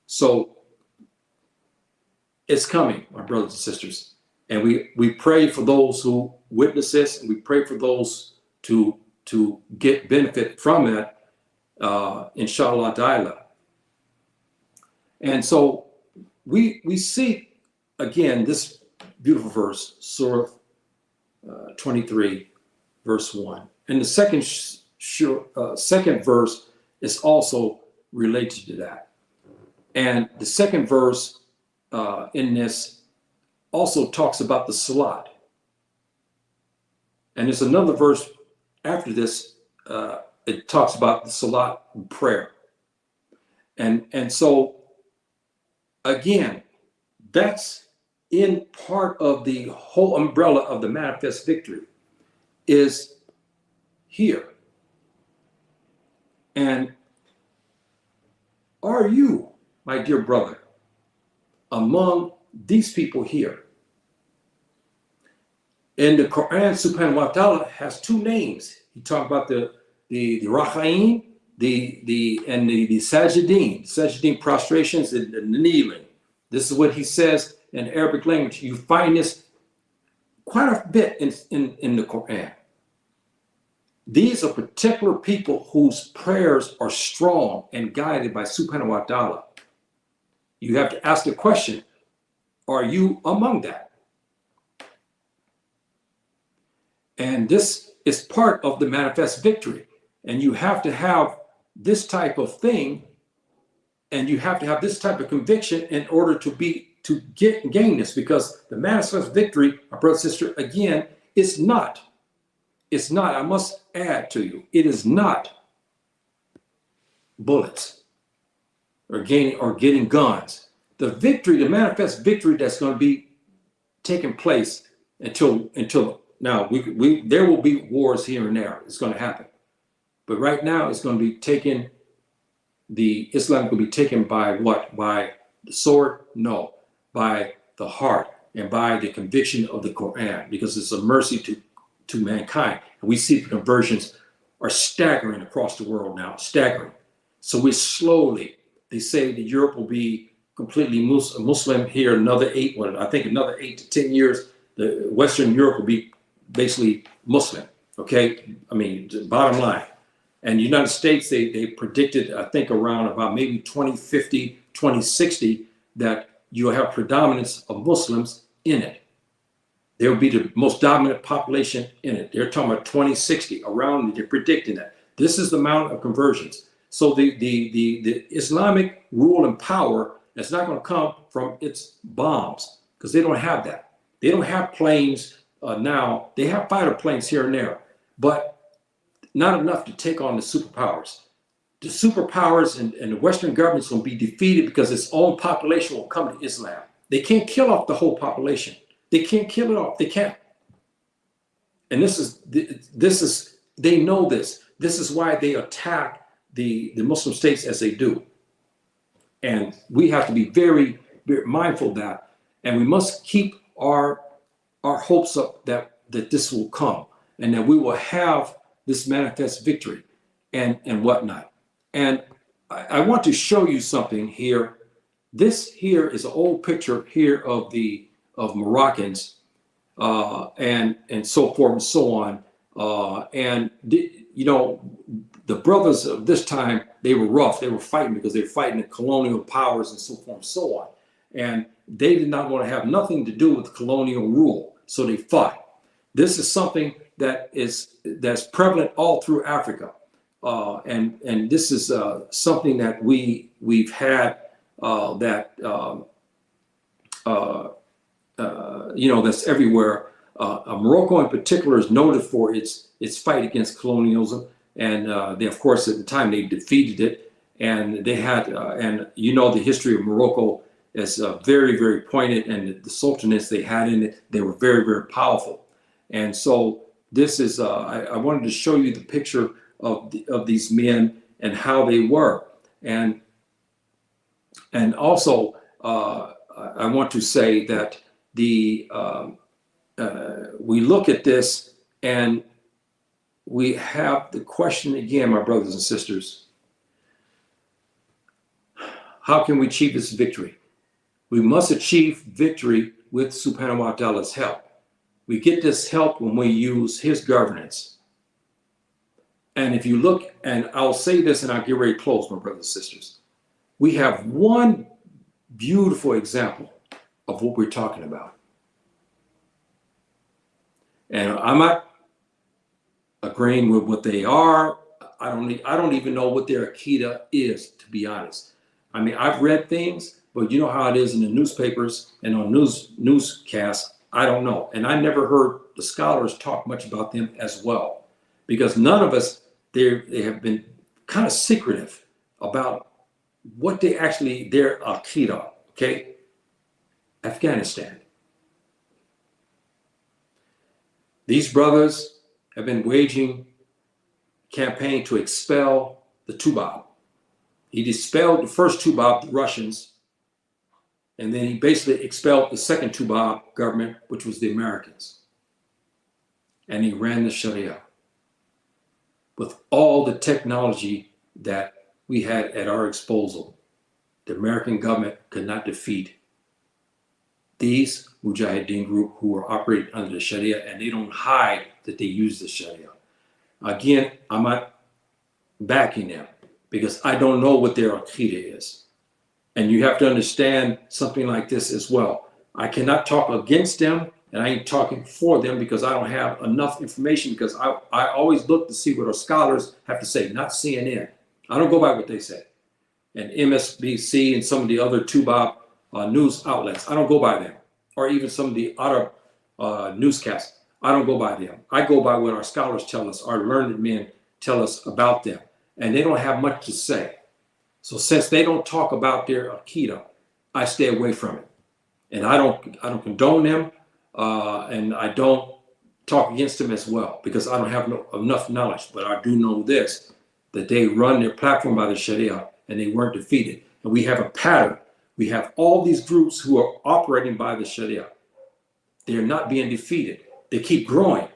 So it's coming, my brothers and sisters. And we pray for those who witness this, and we pray for those to get benefit from it. Inshallah ta'ala. And so we see again this beautiful verse, Surah 23, verse 1. And the second verse is also related to that. And the second verse in this also talks about the Salah. And there's another verse after this. It talks about the Salah prayer. And so, again, that's in part of the whole umbrella of the manifest victory is here. And are you, my dear brother, among these people here? In the Quran, subhanahu wa ta'ala has two names. He talked about the Rakhain, the Sajideen prostrations and the kneeling. This is what he says in Arabic language. You find this quite a bit in the Quran. These are particular people whose prayers are strong and guided by subhanahu wa ta'ala. You have to ask the question, are you among that? And this is part of the manifest victory. And you have to have this type of thing, and you have to have this type of conviction in order to gain this, because the manifest victory, my brother, sister, again, it's not, I must add to you, it is not bullets or getting guns. The victory, the manifest victory that's going to be taking place until now, there will be wars here and there. It's going to happen. But right now, it's going to be taken, the Islam will be taken by what? By the sword? No. By the heart and by the conviction of the Quran, because it's a mercy to mankind. And we see the conversions are staggering across the world now, staggering. So we slowly, they say that Europe will be completely Muslim here, another 8 to 10 years, the Western Europe will be basically Muslim, okay? I mean, bottom line. And the United States, they predicted, I think around about maybe 2050, 2060, that you'll have predominance of Muslims in it. There will be the most dominant population in it. They're talking about 2060, around, they're predicting that. This is the amount of conversions. So the Islamic rule and power is not going to come from its bombs, because they don't have that. They don't have planes now. They have fighter planes here and there, but not enough to take on the superpowers. The superpowers and the Western governments will be defeated because its own population will come to Islam. They can't kill off the whole population. They can't kill it off. They can't. And this is they know this. This is why they attack the Muslim states as they do. And we have to be very, very mindful of that. And we must keep our hopes up that this will come and that we will have this manifest victory and whatnot. And I want to show you something here. This here is an old picture here of Moroccans and so forth and so on. The brothers of this time, they were rough. They were fighting because they were fighting the colonial powers and so forth and so on. And they did not want to have nothing to do with colonial rule, so they fought. This is something that's prevalent all through Africa, and this is something that we've had that's everywhere. Morocco in particular is noted for its fight against colonialism, and they, of course, at the time they defeated it, and they had the history of Morocco is very, very pointed, and the sultanates they had in it, they were very, very powerful. And so this is I wanted to show you the picture of these men and how they were, and also I want to say that we look at this and we have the question again, my brothers and sisters: how can we achieve this victory? We must achieve victory with Subhanahu wa Ta'ala's help. We get this help when we use his governance. And if you look, and I'll say this and I'll get ready to close, my brothers and sisters. We have one beautiful example of what we're talking about. And I'm not agreeing with what they are. I don't even know what their Akida is, to be honest. I mean, I've read things, but you know how it is in the newspapers and on newscasts. I don't know. And I never heard the scholars talk much about them as well, because none of us, they have been kind of secretive about what their Aqidah, okay? Afghanistan. These brothers have been waging campaign to expel the Tubab. He expelled the first Tubab, the Russians, and then he basically expelled the second Tubab government, which was the Americans. And he ran the Sharia with all the technology that we had at our disposal. The American government could not defeat these Mujahideen group who were operating under the Sharia, and they don't hide that they use the Sharia. Again, I'm not backing them because I don't know what their Aqidah is. And you have to understand something like this as well. I cannot talk against them, and I ain't talking for them because I don't have enough information, because I always look to see what our scholars have to say, not CNN. I don't go by what they say. And MSNBC and some of the other Tubab news outlets, I don't go by them. Or even some of the other newscasts, I don't go by them. I go by what our scholars tell us, our learned men tell us about them. And they don't have much to say. So since they don't talk about their Aqidah, I stay away from it. And I don't condone them, and I don't talk against them as well, because I don't have enough knowledge. But I do know this, that they run their platform by the Sharia and they weren't defeated. And we have a pattern. We have all these groups who are operating by the Sharia. They're not being defeated. They keep growing.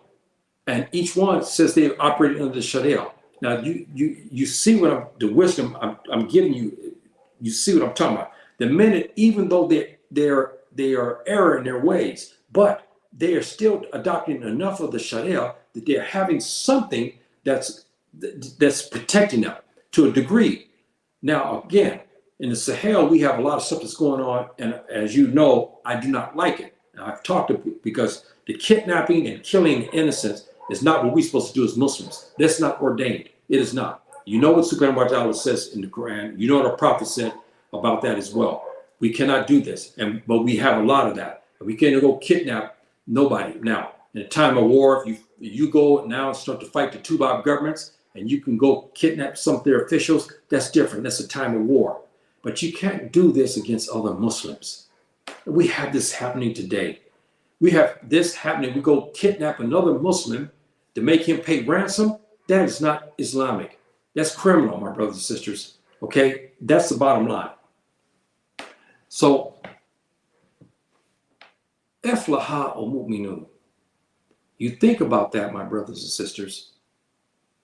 And each one says they're operating under the Sharia. Now you see what the wisdom I'm giving you. You see what I'm talking about. The minute, even though they are error in their ways, but they are still adopting enough of the Sharia that they're having something that's protecting them to a degree. Now, again, in the Sahel, we have a lot of stuff that's going on, and as you know, I do not like it. Now, I've talked because the kidnapping and killing innocents is not what we're supposed to do as Muslims. That's not ordained. It is not. You know what Subhanahu wa ta'ala says in the Quran. You know what our prophet said about that as well. We cannot do this, but we have a lot of that. And we can't go kidnap nobody. Now, in a time of war, if you go now and start to fight the Tuareg governments, and you can go kidnap some of their officials, that's different. That's a time of war. But you can't do this against other Muslims. We have this happening today. We have this happening. We go kidnap another Muslim to make him pay ransom. That is not Islamic. That's criminal, my brothers and sisters. Okay? That's the bottom line. So, افلح المؤمنون. You think about that, my brothers and sisters.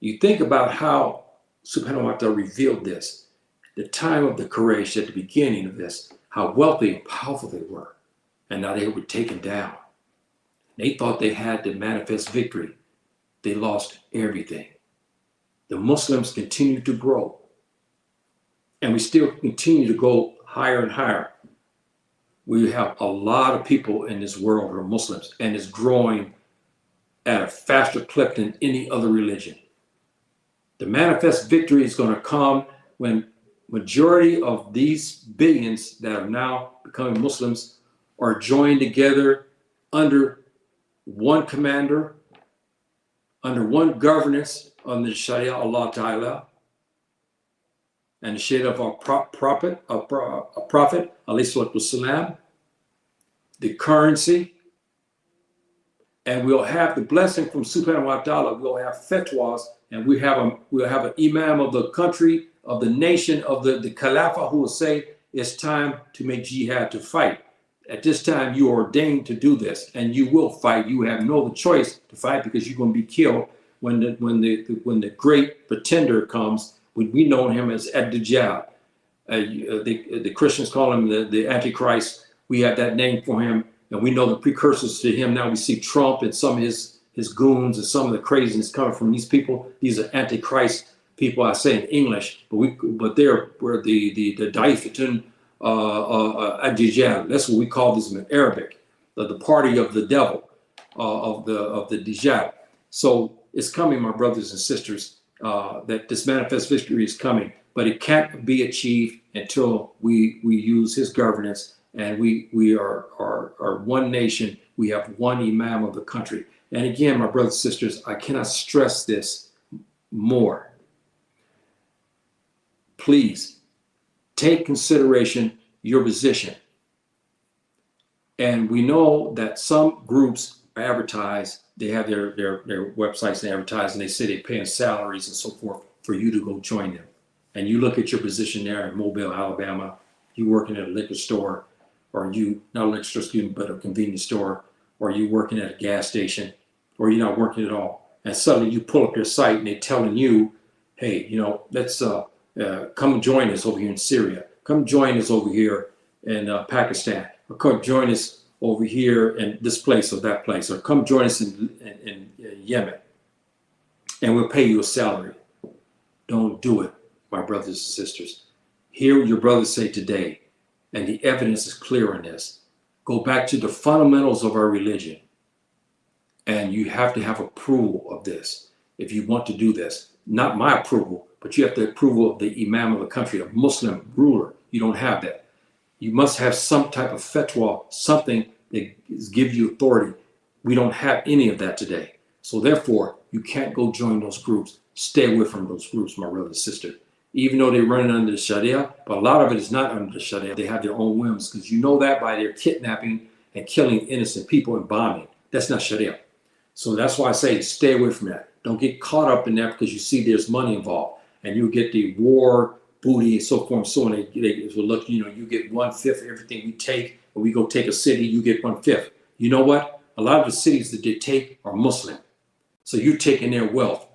You think about how Subhanahu wa ta'ala revealed this, the time of the Quraysh at the beginning of this, how wealthy and powerful they were, and now they were taken down. They thought they had the manifest victory. They lost everything. The Muslims continue to grow, and we still continue to go higher and higher. We have a lot of people in this world who are Muslims, and it's growing at a faster clip than any other religion. The manifest victory is going to come when majority of these billions that are now becoming Muslims are joined together under one commander, under one governance, under the Sharia, Allah, Ta'ala, and the Sharia of our prophet, alayhi, the currency, and we'll have the blessing from Subhanahu wa ta'ala. We'll have fatwas, and we'll have an imam of the country, of the nation, of the Khalifa, who will say it's time to make jihad, to fight. At this time, you are ordained to do this, and you will fight. You have no choice to fight because you're going to be killed when the great pretender comes. We know him as Ad-Dajjal. The Christians call him the Antichrist. We have that name for him, and we know the precursors to him. Now we see Trump and some of his goons and some of the craziness coming from these people. These are Antichrist people, I say in English, but they're the Daifatun Ad-Dajjal. That's what we call this in Arabic, the party of the devil, of the Dajjal. So it's coming, my brothers and sisters, that this manifest victory is coming, but it can't be achieved until we use his governance, and we are one nation. We have one imam of the country. And again, my brothers and sisters, I cannot stress this more. Please take consideration your position. And we know that some groups advertise, they have their websites and advertise, and they say they're paying salaries and so forth for you to go join them. And you look at your position there in Mobile, Alabama, you working at a liquor store, or you, not a liquor store, excuse me, but a convenience store, or you working at a gas station, or you're not working at all. And suddenly you pull up their site and they're telling you, hey, let's come join us over here in Syria. Come join us over here in Pakistan. Or come join us over here in this place or that place. Or come join us in Yemen. And we'll pay you a salary. Don't do it, my brothers and sisters. Hear what your brothers say today. And the evidence is clear in this. Go back to the fundamentals of our religion. And you have to have approval of this if you want to do this. Not my approval, but you have the approval of the imam of the country, a Muslim ruler. You don't have that. You must have some type of fatwa, something that gives you authority. We don't have any of that today. So therefore, you can't go join those groups. Stay away from those groups, my brother and sister. Even though they're running under the Sharia, but a lot of it is not under the Sharia. They have their own whims, because you know that by their kidnapping and killing innocent people and bombing. That's not Sharia. So that's why I say stay away from that. Don't get caught up in that because you see there's money involved, and you get the war booty and so forth and so on. They will look, you get 1/5 of everything we take. When we go take a city, you get 1/5. You know what? A lot of the cities that they take are Muslim. So you're taking their wealth.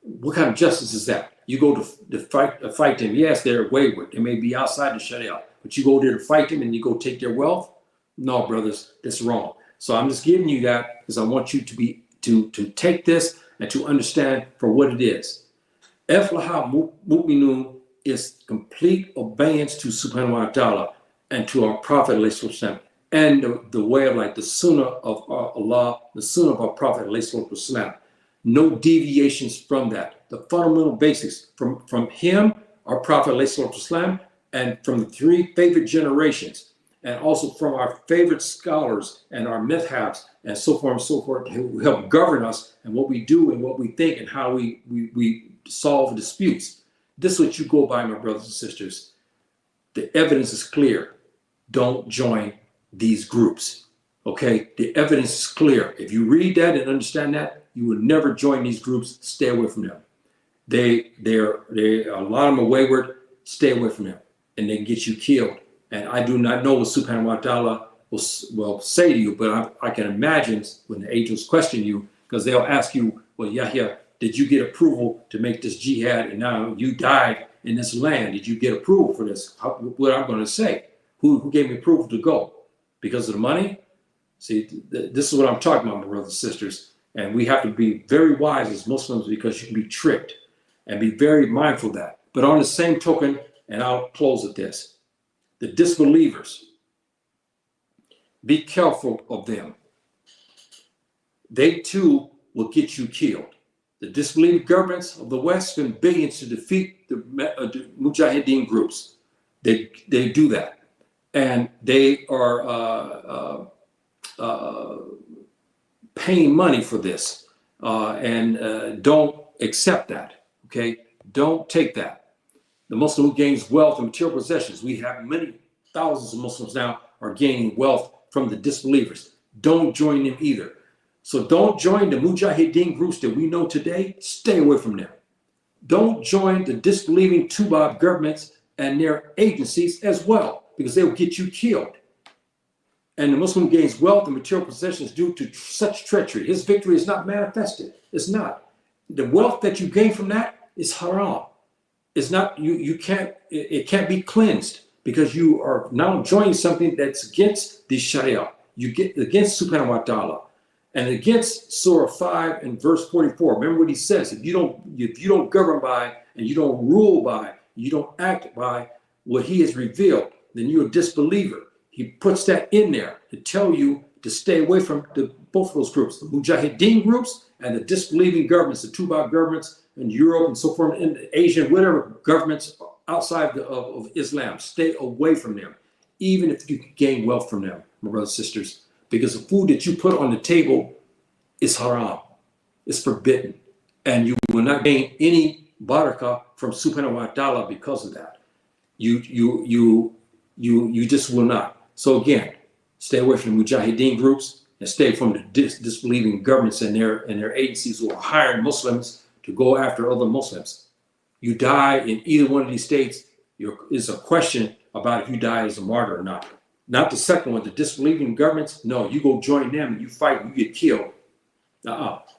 What kind of justice is that? You go to fight them. Yes, they're wayward. They may be outside the Sharia, but you go there to fight them and you go take their wealth? No, brothers, that's wrong. So I'm just giving you that because I want you to take this and to understand for what it is. افلح المؤمنون is complete obedience to subhanahu wa ta'ala and to our Prophet and the way of like the sunnah of Allah, the sunnah of our Prophet. No deviations from that. The fundamental basics from him, our Prophet and from the three favorite generations, and also from our favorite scholars and our madhabs and so forth, who help govern us and what we do and what we think and how we solve disputes. This is what you go by, my brothers and sisters. The evidence is clear. Don't join these groups. Okay? The evidence is clear. If you read that and understand that, you will never join these groups. Stay away from them. A lot of them are wayward. Stay away from them, and they can get you killed. And I do not know what subhanahu wa ta'ala will say to you, but I can imagine when the angels question you, because they'll ask you, well, Yahya, did you get approval to make this jihad? And now you died in this land. Did you get approval for this? What I'm going to say? Who gave me approval to go? Because of the money? See, this is what I'm talking about, my brothers and sisters. And we have to be very wise as Muslims because you can be tricked, and be very mindful of that. But on the same token, and I'll close with this, the disbelievers, be careful of them. They too will get you killed. The disbelieving governments of the West spend billions to defeat the Mujahideen Groups. They do that. And they are paying money for this. And don't accept that. Okay? Don't take that. The Muslim who gains wealth and material possessions. We have many thousands of Muslims now are gaining wealth from the disbelievers. Don't join them either. So don't join the Mujahideen groups that we know today. Stay away from them. Don't join the disbelieving Tubab governments and their agencies as well, because they will get you killed. And the Muslim gains wealth and material possessions due to such treachery. His victory is not manifested. It's not. The wealth that you gain from that is haram. It's not, it can't be cleansed, because you are now joining something that's against the Sharia. You get against subhanahu wa ta'ala. And against Surah 5 and verse 44, remember what he says, if you don't govern by, and you don't rule by, you don't act by what he has revealed, then you're a disbeliever. He puts that in there to tell you to stay away from both of those groups, the Mujahideen groups and the disbelieving governments, the Tubab governments in Europe and so forth, and Asia, whatever governments outside of Islam. Stay away from them, even if you can gain wealth from them, my brothers and sisters. Because the food that you put on the table is haram. It's forbidden. And you will not gain any barakah from subhanahu wa ta'ala because of that. You just will not. So again, stay away from the Mujahideen groups and stay from the disbelieving governments and their agencies who are hiring Muslims to go after other Muslims. You die in either one of these states, it's a question about if you die as a martyr or not. Not the second one, the disbelieving governments. No, you go join them and you fight and you get killed.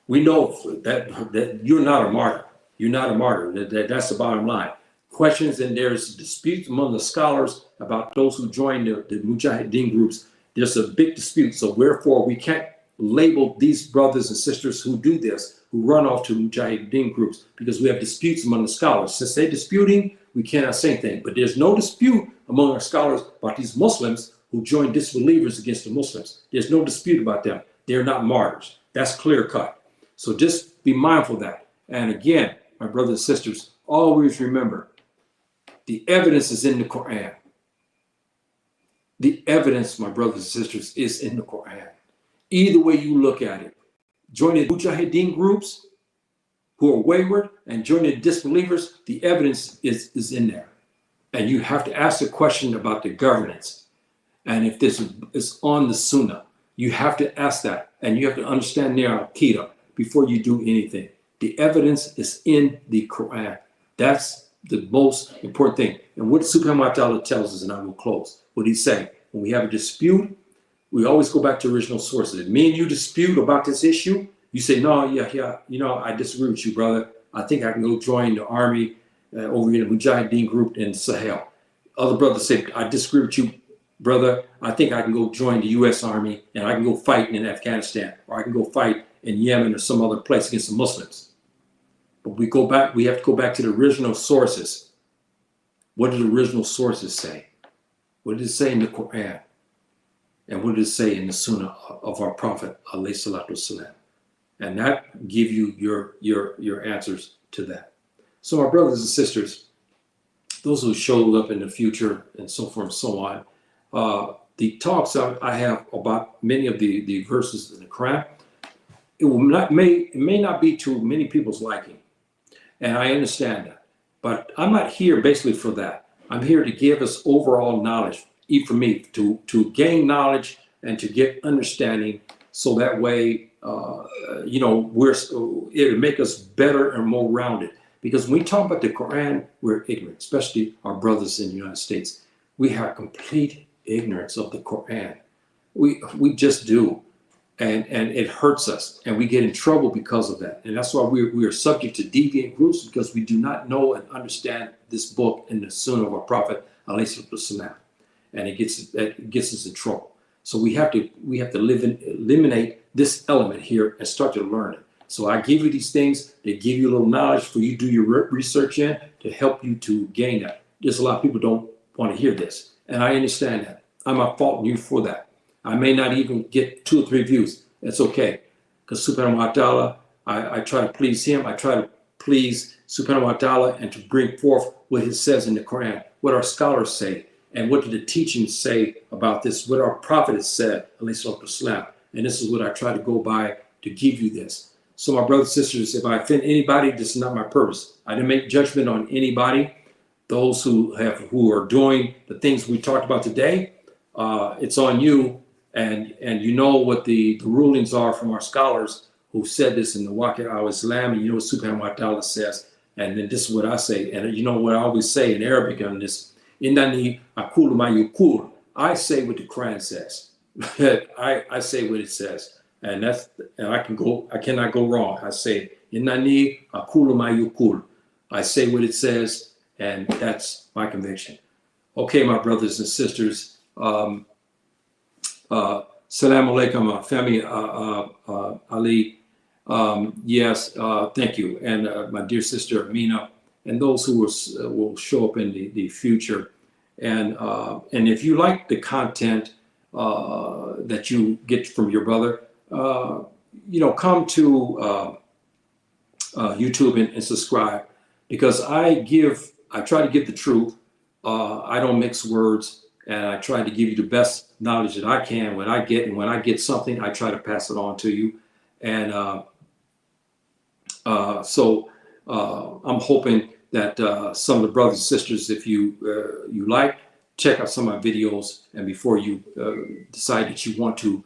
We know that you're not a martyr. You're not a martyr. That's the bottom line. Questions, and there's disputes among the scholars about those who join the Mujahideen groups. There's a big dispute. So wherefore we can't label these brothers and sisters who do this, who run off to Mujahideen groups, because we have disputes among the scholars. Since they're disputing, we cannot say anything. But there's no dispute among our scholars about these Muslims who join disbelievers against the Muslims. There's no dispute about them. They're not martyrs. That's clear cut. So just be mindful of that. And again, my brothers and sisters, always remember, the evidence is in the Quran. The evidence, my brothers and sisters, is in the Quran. Either way you look at it, joining Mujahideen groups who are wayward and joining disbelievers, the evidence is in there. And you have to ask the question about the governance. And if this is on the Sunnah, you have to ask that. And you have to understand their Aqidah before you do anything. The evidence is in the Quran. That's the most important thing. And what subhanahu wa ta'ala tells us, and I will close, what he's saying, when we have a dispute, we always go back to original sources. If me and you dispute about this issue, you say, no, yeah, I disagree with you, brother. I think I can go join the army over in the Mujahideen Group in Sahel. Other brothers say, I disagree with you, brother. I think I can go join the U.S. Army and I can go fight in Afghanistan, or I can go fight in Yemen or some other place against the Muslims. But we have to go back to the original sources. What did the original sources say? What did it say in the Quran? And what did it say in the Sunnah of our Prophet, alayhi salatu wasalam? And that give you your answers to that. So my brothers and sisters, those who showed up in the future and so forth and so on, the talks I have about many of the verses in the Quran, it may not be to many people's liking. And I understand that. But I'm not here basically for that. I'm here to give us overall knowledge, even for me, to gain knowledge and to get understanding, so that way, it'll make us better and more rounded. Because when we talk about the Quran, we're ignorant, especially our brothers in the United States. We have complete ignorance of the Quran. We just do. And it hurts us, and we get in trouble because of that. And that's why we are subject to deviant groups, because we do not know and understand this book and the Sunnah of our Prophet, alayhi salatu, and it gets us in trouble. So we have to eliminate this element here and start to learn it. So I give you these things. They give you a little knowledge for you to do your research in, to help you to gain that. There's a lot of people don't want to hear this, and I understand that. I'm not faulting you for that. I may not even get 2 or 3 views. That's okay. Because subhanahu wa ta'ala, I try to please him. I try to please subhanahu wa ta'ala and to bring forth what it says in the Quran, what our scholars say, and what did the teachings say about this, what our prophet has said, alayhi salatu wasalam. And this is what I try to go by to give you this. So my brothers and sisters, if I offend anybody, this is not my purpose. I didn't make judgment on anybody. Those who are doing the things we talked about today, it's on you. And you know what the rulings are from our scholars who said this in the Waqi' al-Islam, and you know what subhanahu wa ta'ala says. And then this is what I say. And you know what I always say in Arabic on this, Innani aqulu ma yuqul. I say what the Quran says. I say what it says. And I cannot go wrong. I say, Innani aqulu ma yuqul. I say what it says, and that's my conviction. Okay, my brothers and sisters. Salam alaikum, Femi Ali. Yes, thank you. And my dear sister Amina, and those who will show up in the future. And if you like the content that you get from your brother, come to YouTube and subscribe, because I try to give the truth. I don't mix words. And I try to give you the best knowledge that I can when I get something, I try to pass it on to you. And so I'm hoping that some of the brothers and sisters, if you like, check out some of my videos, and before you decide that you want to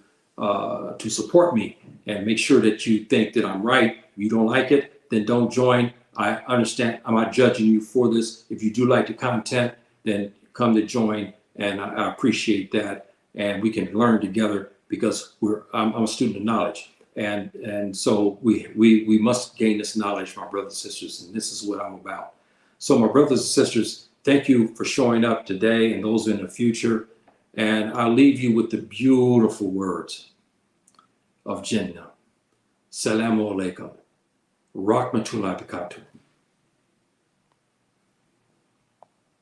support me, and make sure that you think that I'm right. If you don't like it, then don't join. I understand. I'm not judging you for this. If you do like the content, then come to join. And I appreciate that, and we can learn together, because I'm a student of knowledge, and so we must gain this knowledge, my brothers and sisters, and this is what I'm about. So my brothers and sisters, thank you for showing up today, and those in the future, and I'll leave you with the beautiful words of Jannah. Salamu alaikum, rahmatullahi wa barakatuh.